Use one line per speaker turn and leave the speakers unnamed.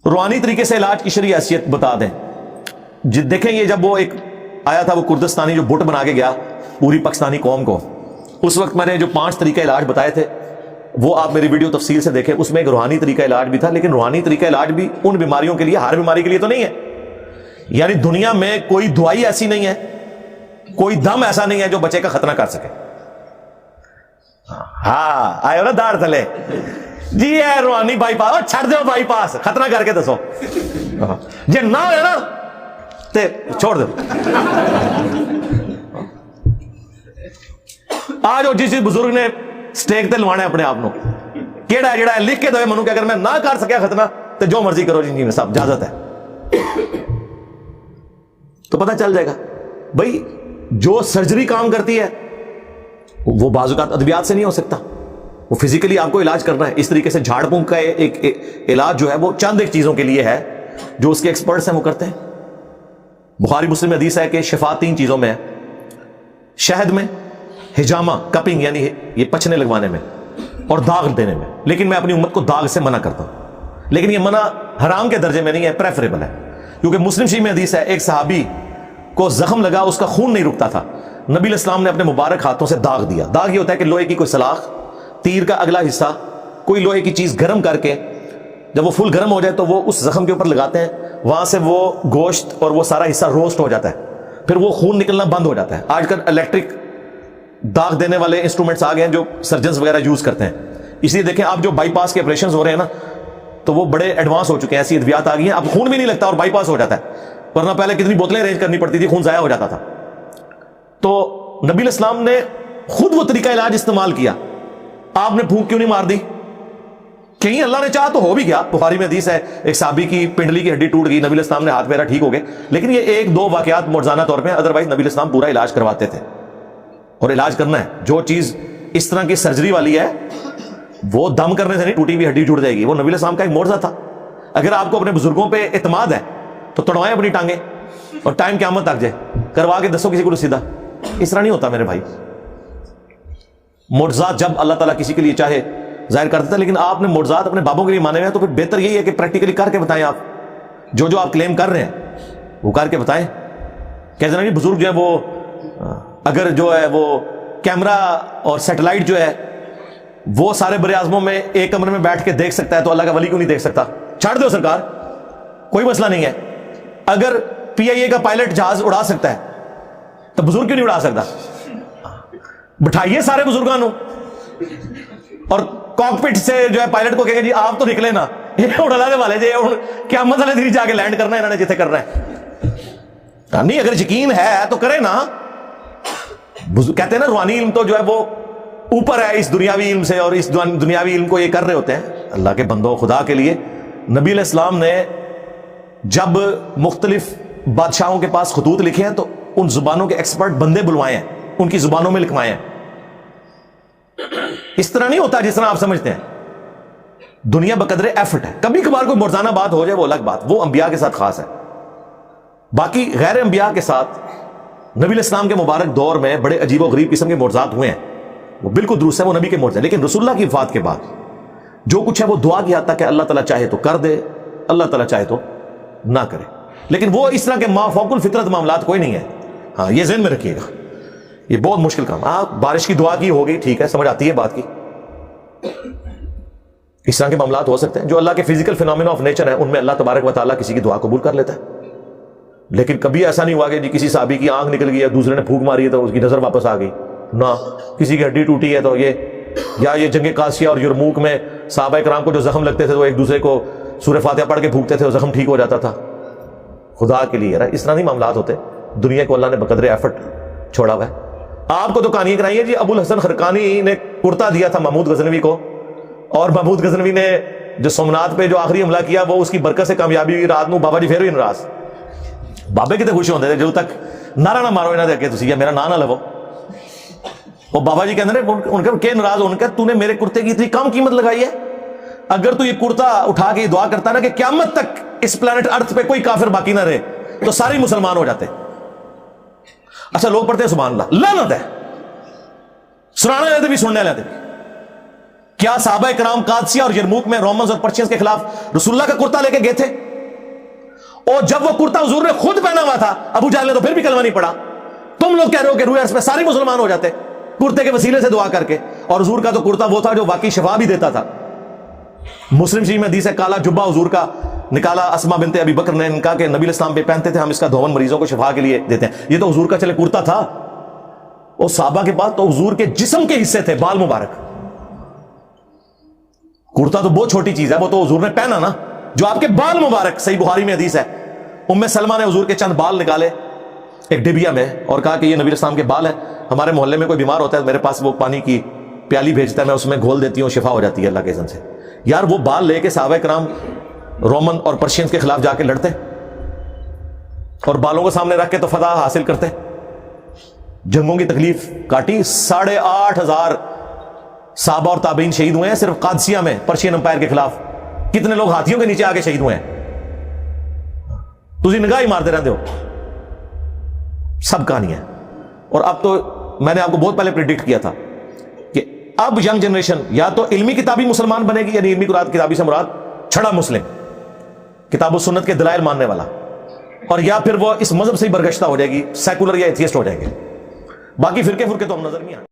روحانی طریقے سے علاج کی شرعی حیثیت بتا دیں. دیکھیں یہ جب وہ ایک آیا تھا وہ کردستانی جو بٹ بنا کے گیا پوری پاکستانی قوم کو, اس وقت میں نے جو 5 طریقہ علاج بتائے تھے وہ آپ میری ویڈیو تفصیل سے دیکھیں. اس میں ایک روحانی طریقہ علاج بھی تھا, لیکن روحانی طریقہ علاج بھی ان بیماریوں کے لیے, ہر بیماری کے لیے تو نہیں ہے. یعنی دنیا میں کوئی دوائی ایسی نہیں ہے, کوئی دم ایسا نہیں ہے جو بچے کا ختنہ کر سکے. ہاں آئے ہو نا داڑھ تھلے جی ہے روحانی بائی پاس, چھڑ دو بائی پاس, ختنہ کر کے دسو. جی نہ ہو نا تے چھوڑ دو. آج جس بزرگ نے سٹیک تے لوانا ہے اپنے آپ کو, کیڑا ہے جڑا ہے لکھ کے دو منو کہ اگر میں نہ کر سکیا ختنہ تو جو مرضی کرو جی صاحب اجازت ہے, تو پتہ چل جائے گا. بھائی جو سرجری کام کرتی ہے وہ بعض اوقات ادویات سے نہیں ہو سکتا, وہ فزیکلی آپ کو علاج کرنا ہے. اس طریقے سے جھاڑ پھونک کا ایک علاج جو ہے وہ چند ایک چیزوں کے لیے ہے جو اس کے ایکسپرٹس ہیں وہ کرتے ہیں. بخاری مسلم میں حدیث ہے کہ شفا 3 چیزوں میں ہے, شہد میں, حجامہ کپنگ یعنی یہ پچھنے لگوانے میں, اور داغ دینے میں. لیکن میں اپنی امت کو داغ سے منع کرتا ہوں, لیکن یہ منع حرام کے درجے میں نہیں ہے, پریفریبل ہے. کیونکہ مسلم شریف میں حدیث ہے ایک صحابی کو زخم لگا, اس کا خون نہیں رکتا تھا, نبی علیہ السلام نے اپنے مبارک ہاتھوں سے داغ دیا. داغ یہ ہوتا ہے کہ لوہے کی کوئی سلاخ, تیر کا اگلا حصہ, کوئی لوہے کی چیز گرم کر کے جب وہ فل گرم ہو جائے تو وہ اس زخم کے اوپر لگاتے ہیں, وہاں سے وہ گوشت اور وہ سارا حصہ روسٹ ہو جاتا ہے, پھر وہ خون نکلنا بند ہو جاتا ہے. آج کل الیکٹرک داغ دینے والے انسٹرومنٹس آ گئے ہیں جو سرجنز وغیرہ یوز کرتے ہیں. اس لیے دیکھیں آپ جو بائی پاس کے آپریشنز ہو رہے ہیں نا تو وہ بڑے ایڈوانس ہو چکے ہیں, ایسی ادویات آ گئی ہیں, اب خون بھی نہیں لگتا اور بائی پاس ہو جاتا ہے. ورنہ پہلے کتنی بوتلیں ارینج کرنی پڑتی تھی, خون ضائع ہو جاتا تھا. تو نبی علیہ السلام نے خود وہ طریقہ علاج استعمال کیا, آپ نے پھونک کیوں نہیں مار دی؟ کہیں اللہ نے چاہا تو ہو بھی گیا. بخاری میں حدیث ہے ایک صحابی کی پنڈلی کی ہڈی ٹوٹ گئی, نبی علیہ السلام نے ہاتھ میرا ٹھیک ہو گئے. لیکن یہ 1-2 واقعات معجزانہ طور پہ, ادروائز نبی علیہ السلام پورا علاج کرواتے تھے. اور علاج کرنا ہے, جو چیز اس طرح کی سرجری والی ہے وہ دم کرنے سے نہیں ٹوٹی ہوئی ہڈی جڑ جائے گی, وہ نبی علیہ السلام کا ایک معجزہ تھا. اگر آپ کو اپنے بزرگوں پہ اعتماد ہے تو توڑوائیں اپنی ٹانگیں اور ٹائم قیامت تک جائے, کروا کے دسو کسی کو سیدھا. اس طرح نہیں ہوتا میرے بھائی. معجزات جب اللہ تعالیٰ کسی کے لیے چاہے ظاہر کر دیتا ہے, لیکن آپ نے معجزات اپنے بابوں کے لیے مانے ہوئے ہیں تو پھر بہتر یہی ہے کہ پریکٹیکلی کر کے بتائیں. آپ جو آپ کلیم کر رہے ہیں وہ کر کے بتائیں. کہتے ہیں بزرگ جو ہے وہ اگر جو ہے وہ کیمرہ اور سیٹلائٹ جو ہے وہ سارے بر اعظموں میں ایک کمرے میں بیٹھ کے دیکھ سکتا ہے تو اللہ کا ولی کیوں نہیں دیکھ سکتا؟ چھاڑ دو سرکار, کوئی مسئلہ نہیں ہے. اگر PIA کا پائلٹ جہاز اڑا سکتا ہے تو بزرگ کیوں نہیں اڑا سکتا؟ بٹھائیے سارے بزرگانوں اور کاکپٹ سے جو ہے پائلٹ کو کہے جی آپ تو نکلے نا, یہ اڑانے والے جی کیا مسئلہ دھیرے جا کے لینڈ کرنا ہے انہوں نے جتنے کرنا ہے. نہیں اگر یقین ہے تو کرے نا. کہتے ہیں نا روحانی علم تو جو ہے وہ اوپر ہے اس دنیاوی علم سے, اور اس دنیاوی علم کو یہ کر رہے ہوتے ہیں اللہ کے بندوں خدا کے لیے. نبی علیہ السلام نے جب مختلف بادشاہوں کے پاس خطوط لکھے ہیں تو ان زبانوں کے ایکسپرٹ بندے بلوائے ہیں, ان کی زبانوں میں لکھوائے ہیں. اس طرح نہیں ہوتا جس طرح آپ سمجھتے ہیں. دنیا بقدر ایفٹ ہے. کبھی کبھار کوئی مرزانہ بات ہو جائے وہ الگ بات, وہ انبیاء کے ساتھ خاص ہے. باقی غیر انبیاء کے ساتھ نبی علیہ السلام کے مبارک دور میں بڑے عجیب و غریب قسم کے معجزات ہوئے ہیں, وہ بالکل درست ہے, وہ نبی کے معجزے. لیکن رسول اللہ کی وفات کے بعد جو کچھ ہے وہ دعا کی حد تک ہے, اللہ تعالیٰ چاہے تو کر دے, اللہ تعالیٰ چاہے تو نہ کرے. لیکن وہ اس طرح کے فوق الفطرت معاملات کوئی نہیں ہے. ہاں یہ ذہن میں رکھیے گا, یہ بہت مشکل کام. ہاں بارش کی دعا کی ہو گئی, ٹھیک ہے, سمجھ آتی ہے بات کی. اس طرح کے معاملات ہو سکتے ہیں جو اللہ کے فزیکل فینومینا آف نیچر ہیں, ان میں اللہ تبارک و تعالیٰ کسی کی دعا قبول کر لیتا ہے. لیکن کبھی ایسا نہیں ہوا کہ جی کسی صحابی کی آنکھ نکل گئی ہے, دوسرے نے پھونک ماری ہے تو اس کی نظر واپس آ گئی. نہ کسی کی ہڈی ٹوٹی ہے تو یہ جنگ قادسیہ اور یرموک میں صحابہ کرام کو جو زخم لگتے تھے تو ایک دوسرے کو سورہ فاتحہ پڑھ کے پھونکتے تھے اور زخم ٹھیک ہو جاتا تھا. خدا کے لیے اس طرح نہیں معاملات ہوتے. دنیا کو اللہ نے بقدر ایفرٹ چھوڑا ہوا ہے. آپ کو تو کہانی کرائی ہے جی, ابو الحسن خرقانی نے کرتا دیا تھا محمود غزنوی کو, اور محمود غزنوی نے جو سومنات پہ جو آخری حملہ کیا وہ اس کی برکت سے کامیابی ہوئی. رات نو بابا جی پھر ہوئی ناراض. بابے کتنے خوش ہوتے تھے جب تک نعرہ نہ مارو انہوں نے کہ تسی میرا نام نہ لو. وہ بابا جی کہتے ہیں ان کے کہ ناراض ہو, ان کا تو نے میرے کرتے کی اتنی کم قیمت لگائی ہے. اگر تو یہ کرتا اٹھا کے دعا کرتا نا کہ قیامت تک اس پلانٹ ارتھ پہ کوئی کافر باقی نہ رہے تو سارے مسلمان ہو جاتے. اچھا لوگ پڑھتے ہیں سبحان اللہ, لعنت ہے, سنانے لیتے بھی سننے لیتے بھی. کیا صحابہ کرام قادسیہ اور یرموک میں رومنز اور پرشینز کے خلاف رسول اللہ کا کرتا لے کے گئے تھے؟ اور جب وہ کرتا حضور نے خود پہنا ہوا تھا، ابو جہل نے تو پھر بھی کلمہ نہیں پڑھا. تم لوگ کہہ رہے ہو کہ روح ارس پہ سارے مسلمان ہو جاتے کرتے کے وسیلے سے دعا کر کے. اور حضور کا تو کرتا وہ تھا جو واقعی شفا بھی دیتا تھا. مسلم شریف میں حدیث ہے کالا جبہ حضور کا نکالا اسما بنت ابی بکر نے، ان کا کہ نبی علیہ السلام پہ پہنتے تھے، ہم اس کا دھون مریضوں کو شفا کے لیے دیتے ہیں. یہ تو حضور کا چلے کرتا تھا. اور صحابہ کے بعد تو حضور کے جسم کے حصے تھے بال مبارک. کرتا تو بہت چھوٹی چیز ہے، وہ تو حضور نے پہنا نا، جو آپ کے بال مبارک. صحیح بخاری میں حدیث ہے ام سلمہ نے حضور کے چند بال نکالے ایک ڈبیا میں اور کہا کہ یہ نبی السلام کے بال ہیں، ہمارے محلے میں کوئی بیمار ہوتا ہے میرے پاس وہ پانی کی پیالی بھیجتا ہے، میں اس میں گھول دیتی ہوں، شفا ہو جاتی ہے اللہ کے اذن سے. یار وہ بال لے کے صحابہ کرام رومن اور پرشینز کے خلاف جا کے لڑتے اور بالوں کو سامنے رکھ کے تو فتح حاصل کرتے. جنگوں کی تکلیف کاٹی. 8,500 صحابہ اور تابعین شہید ہوئے ہیں صرف قادسیہ میں پرشین امپائر کے خلاف. کتنے لوگ ہاتھیوں کے نیچے آ کے شہید ہوئے ہیں. تجھے نگاہ ہی مارتے رہتے ہو. سب کہانی ہے. اور اب تو میں نے آپ کو بہت پہلے پریڈکٹ کیا تھا کہ اب ینگ جنریشن یا تو علمی کتابی مسلمان بنے گی، یعنی علمی کتابی سے مراد چھڑا مسلم، کتاب و سنت کے دلائل ماننے والا، اور یا پھر وہ اس مذہب سے ہی برگشتہ ہو جائے گی، سیکولر یا ایتھیسٹ ہو جائے گی. باقی فرقے تو ہم نظر نہیں آئے.